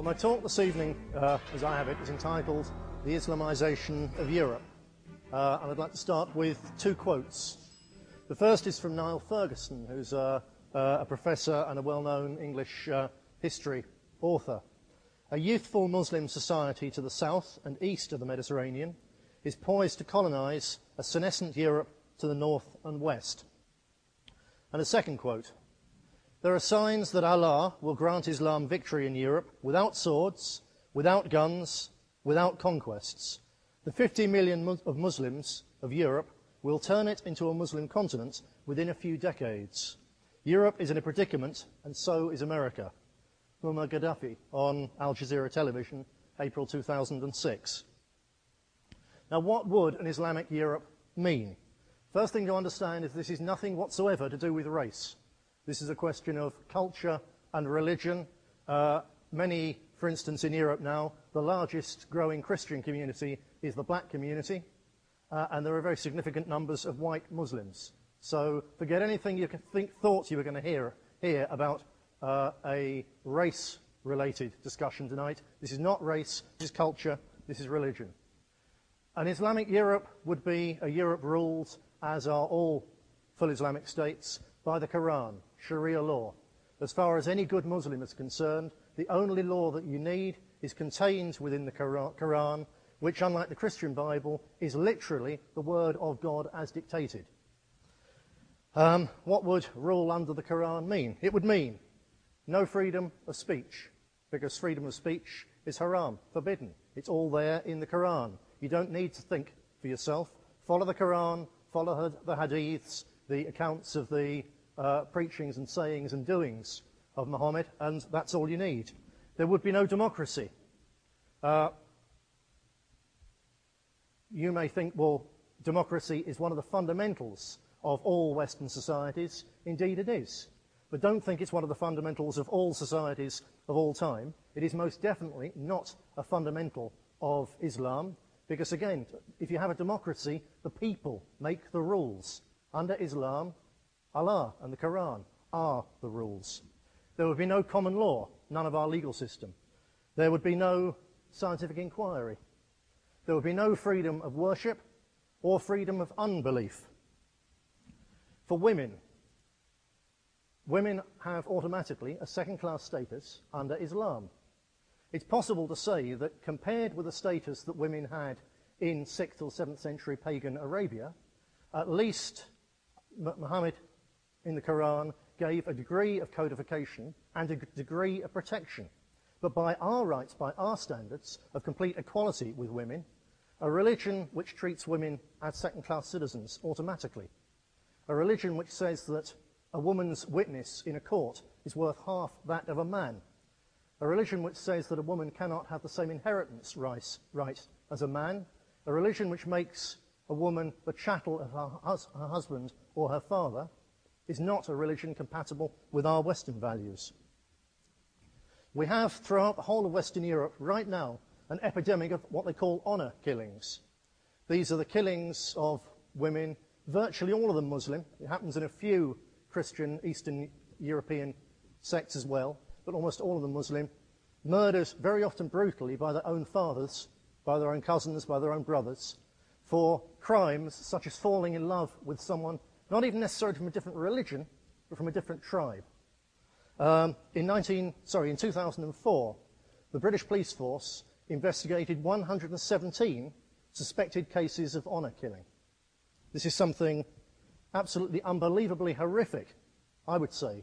Well, my talk this evening, as I have it, is entitled The Islamisation of Europe. And I'd like to start with two quotes. The first is from Niall Ferguson, who's a professor and a well-known English history author. A youthful Muslim society to the south and east of the Mediterranean is poised to colonise a senescent Europe to the north and west. And a second quote. There are signs that Allah will grant Islam victory in Europe without swords, without guns, without conquests. The 50 million of Muslims of Europe will turn it into a Muslim continent within a few decades. Europe is in a predicament, and so is America. Muammar Gaddafi on Al Jazeera television, April 2006. Now, what would an Islamic Europe mean? First thing to understand is this is nothing whatsoever to do with race. This is a question of culture and religion. Many, for instance, in Europe now, the largest growing Christian community is the black community, and there are very significant numbers of white Muslims. So forget anything you thought you were going to hear about a race-related discussion tonight. This is not race, this is culture, this is religion. An Islamic Europe would be a Europe ruled, as are all full Islamic states, by the Quran, Sharia law. As far as any good Muslim is concerned, the only law that you need is contained within the Quran, which, unlike the Christian Bible, is literally the word of God as dictated. What would rule under the Quran mean? It would mean no freedom of speech, because freedom of speech is haram, forbidden. It's all there in the Quran. You don't need to think for yourself. Follow the Quran, follow the hadiths, the accounts of the preachings and sayings and doings of Muhammad, and that's all you need. There would be no democracy. You may think, well, democracy is one of the fundamentals of all Western societies. Indeed it is. But don't think it's one of the fundamentals of all societies of all time. It is most definitely not a fundamental of Islam, because again, if you have a democracy, the people make the rules. Under Islam, Allah and the Quran are the rules. There would be no common law, none of our legal system. There would be no scientific inquiry. There would be no freedom of worship or freedom of unbelief. For women, women have automatically a second-class status under Islam. It's possible to say that compared with the status that women had in 6th or 7th century pagan Arabia, at least Muhammad in the Quran gave a degree of codification and a degree of protection. But by our rights, by our standards of complete equality with women, a religion which treats women as second-class citizens automatically, a religion which says that a woman's witness in a court is worth half that of a man, a religion which says that a woman cannot have the same inheritance right as a man, a religion which makes a woman the chattel of her husband or her father, is not a religion compatible with our Western values. We have, throughout the whole of Western Europe, right now, an epidemic of what they call honour killings. These are the killings of women, virtually all of them Muslim. It happens in a few Christian Eastern European sects as well, but almost all of them Muslim, murdered very often brutally by their own fathers, by their own cousins, by their own brothers, for crimes such as falling in love with someone, not even necessarily from a different religion, but from a different tribe. In 2004, the British police force investigated 117 suspected cases of honour killing. This is something absolutely unbelievably horrific, I would say,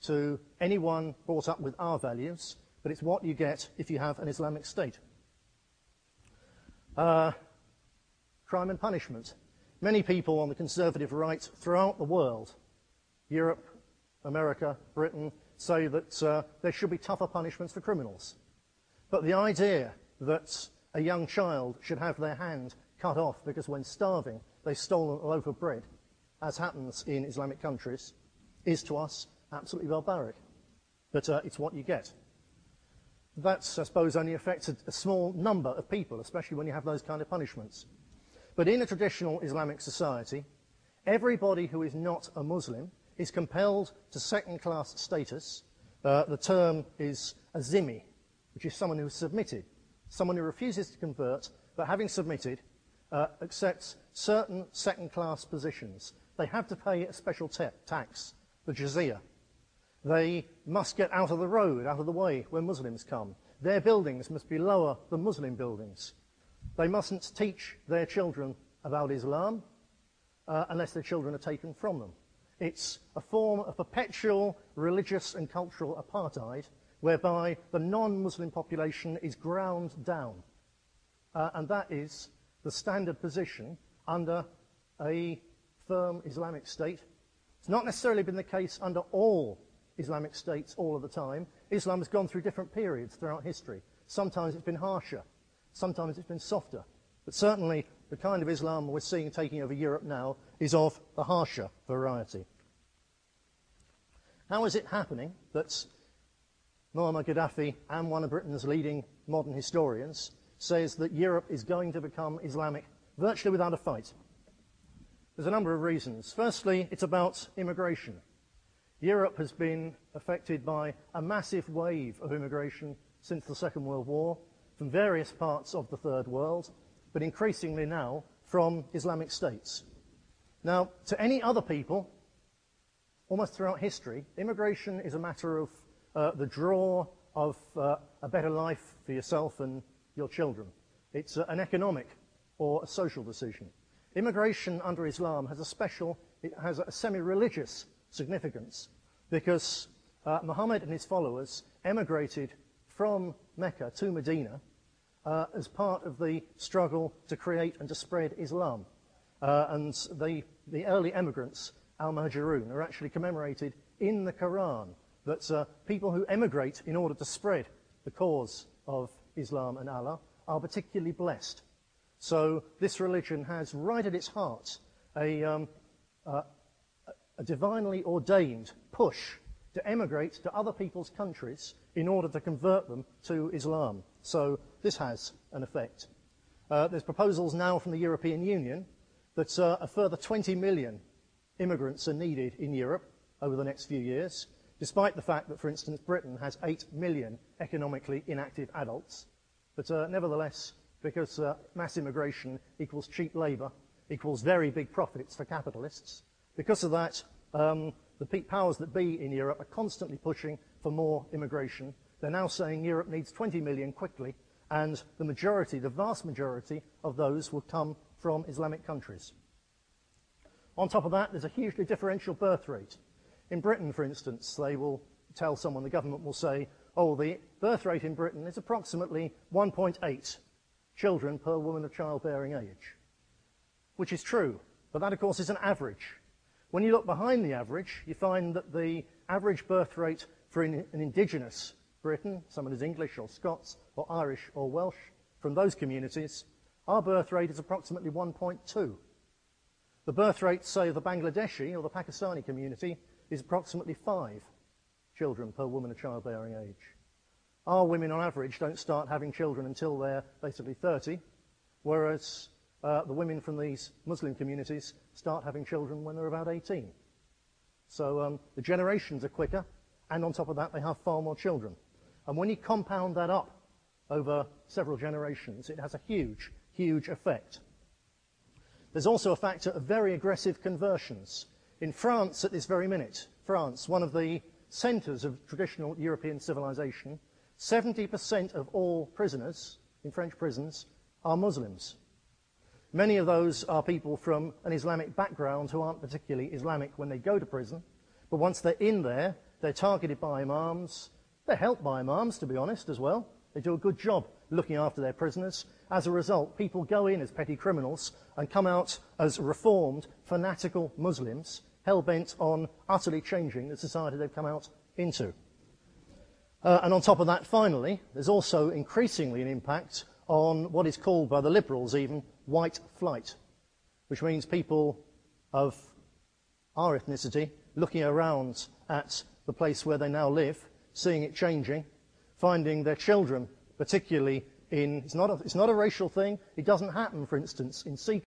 to anyone brought up with our values, but it's what you get if you have an Islamic state. Crime and punishment. Many people on the conservative right throughout the world, Europe, America, Britain, say that there should be tougher punishments for criminals. But the idea that a young child should have their hand cut off because when starving they've stolen a loaf of bread, as happens in Islamic countries, is to us absolutely barbaric. But it's what you get. That, I suppose, only affects a small number of people, especially when you have those kind of punishments. But in a traditional Islamic society, everybody who is not a Muslim is compelled to second-class status. The term is a zimmi, which is someone who has submitted, someone who refuses to convert, but having submitted, accepts certain second-class positions. They have to pay a special tax, the jizya. They must get out of the road, out of the way when Muslims come. Their buildings must be lower than Muslim buildings. They mustn't teach their children about Islam unless their children are taken from them. It's a form of perpetual religious and cultural apartheid whereby the non-Muslim population is ground down. And that is the standard position under a firm Islamic state. It's not necessarily been the case under all Islamic states all of the time. Islam has gone through different periods throughout history. Sometimes it's been harsher, sometimes it's been softer. But certainly the kind of Islam we're seeing taking over Europe now is of the harsher variety. How is it happening that Muammar Gaddafi and one of Britain's leading modern historians says that Europe is going to become Islamic virtually without a fight? There's a number of reasons. Firstly, it's about immigration. Europe has been affected by a massive wave of immigration since the Second World War from various parts of the Third World, but increasingly now from Islamic states. Now, to any other people, almost throughout history, immigration is a matter of the draw of a better life for yourself and your children. It's an economic or a social decision. Immigration under Islam has a semi-religious significance because Muhammad and his followers emigrated from Mecca to Medina as part of the struggle to create and to spread Islam. And the early emigrants, al-Muhajirun, are actually commemorated in the Quran, that people who emigrate in order to spread the cause of Islam and Allah are particularly blessed. So this religion has right at its heart a divinely ordained push to emigrate to other people's countries in order to convert them to Islam. So this has an effect. There's proposals now from the European Union that a further 20 million immigrants are needed in Europe over the next few years, despite the fact that, for instance, Britain has 8 million economically inactive adults. But nevertheless, because mass immigration equals cheap labour, equals very big profits for capitalists, because of that, the powers that be in Europe are constantly pushing for more immigration. They're now saying Europe needs 20 million quickly, and the vast majority of those will come from Islamic countries. On top of that, there's a hugely differential birth rate. In Britain, for instance, they will tell someone, the government will say, oh, the birth rate in Britain is approximately 1.8 children per woman of childbearing age, which is true, but that, of course, is an average. When you look behind the average, you find that the average birth rate for an indigenous Britain, someone who's English or Scots or Irish or Welsh, from those communities, our birth rate is approximately 1.2. The birth rate, say, of the Bangladeshi or the Pakistani community is approximately 5 children per woman of childbearing age. Our women, on average, don't start having children until they're basically 30, whereas the women from these Muslim communities start having children when they're about 18. So the generations are quicker, and on top of that, they have far more children. And when you compound that up over several generations, it has a huge, huge effect. There's also a factor of very aggressive conversions. In France, at this very minute, France, one of the centres of traditional European civilization, 70% of all prisoners in French prisons are Muslims. Many of those are people from an Islamic background who aren't particularly Islamic when they go to prison, but once they're in there, they're targeted by imams. They're helped by imams, to be honest, as well. They do a good job looking after their prisoners. As a result, people go in as petty criminals and come out as reformed, fanatical Muslims, hell-bent on utterly changing the society they've come out into. And on top of that, finally, there's also increasingly an impact on what is called by the liberals even white flight, which means people of our ethnicity looking around at the place where they now live, seeing it changing, finding their children, particularly it's not a racial thing. It doesn't happen, for instance, in Sikh